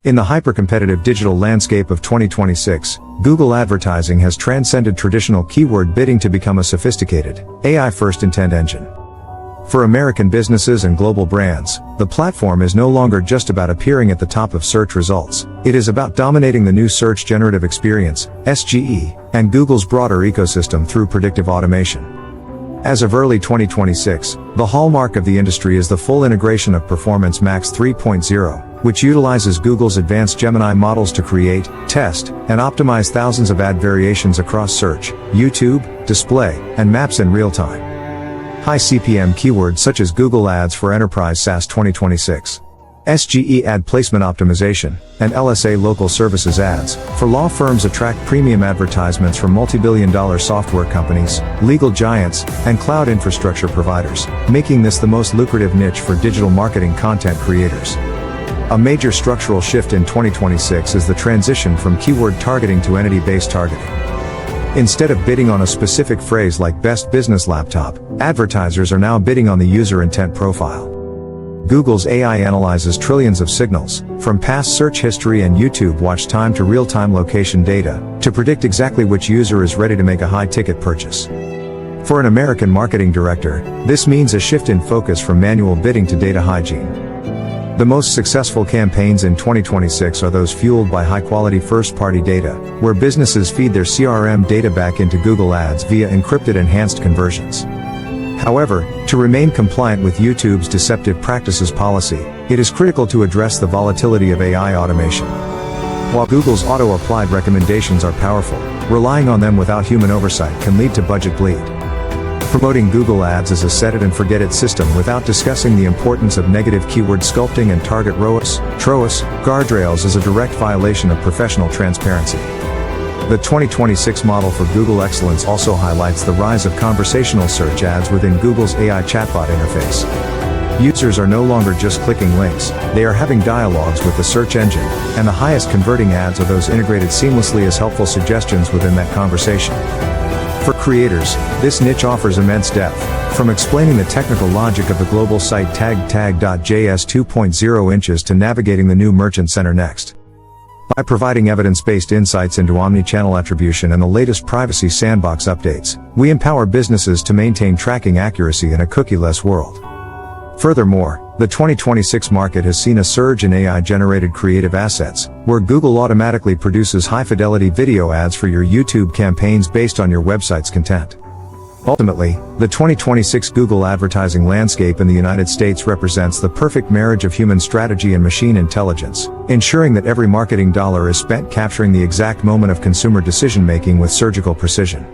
In the hyper-competitive digital landscape of 2026, Google Advertising has transcended traditional keyword bidding to become a sophisticated, AI-first intent engine. For American businesses and global brands, the platform is no longer just about appearing at the top of search results. It is about dominating the new search generative experience, SGE, and Google's broader ecosystem through predictive automation. As of early 2026, the hallmark of the industry is the full integration of Performance Max 3.0, which utilizes Google's advanced Gemini models to create, test, and optimize thousands of ad variations across search, YouTube, display, and maps in real time. High CPM keywords such as Google Ads for Enterprise SaaS 2026, SGE ad placement optimization, and LSA local services ads for law firms attract premium advertisements from multi-billion-dollar software companies, legal giants, and cloud infrastructure providers, making this the most lucrative niche for digital marketing content creators. A major structural shift in 2026 is the transition from keyword targeting to entity-based targeting. Instead of bidding on a specific phrase like best business laptop, advertisers are now bidding on the user intent profile. Google's AI analyzes trillions of signals, from past search history and YouTube watch time to real-time location data, to predict exactly which user is ready to make a high-ticket purchase. For an American marketing director, this means a shift in focus from manual bidding to data hygiene. The most successful campaigns in 2026 are those fueled by high-quality first-party data, where businesses feed their CRM data back into Google Ads via encrypted enhanced conversions. However, to remain compliant with YouTube's deceptive practices policy, it is critical to address the volatility of AI automation. While Google's auto-applied recommendations are powerful, relying on them without human oversight can lead to budget bleed. Promoting Google Ads as a set-it-and-forget-it system without discussing the importance of negative keyword sculpting and target ROAS, TROAS, guardrails is a direct violation of professional transparency. The 2026 model for Google Excellence also highlights the rise of conversational search ads within Google's AI chatbot interface. Users are no longer just clicking links, they are having dialogues with the search engine, and the highest converting ads are those integrated seamlessly as helpful suggestions within that conversation. For creators, this niche offers immense depth, from explaining the technical logic of the global site tag.js 2.0 inches to navigating the new Merchant Center next. By providing evidence-based insights into omni-channel attribution and the latest privacy sandbox updates, we empower businesses to maintain tracking accuracy in a cookie-less world. Furthermore, the 2026 market has seen a surge in AI-generated creative assets, where Google automatically produces high-fidelity video ads for your YouTube campaigns based on your website's content. Ultimately, the 2026 Google advertising landscape in the United States represents the perfect marriage of human strategy and machine intelligence, ensuring that every marketing dollar is spent capturing the exact moment of consumer decision-making with surgical precision.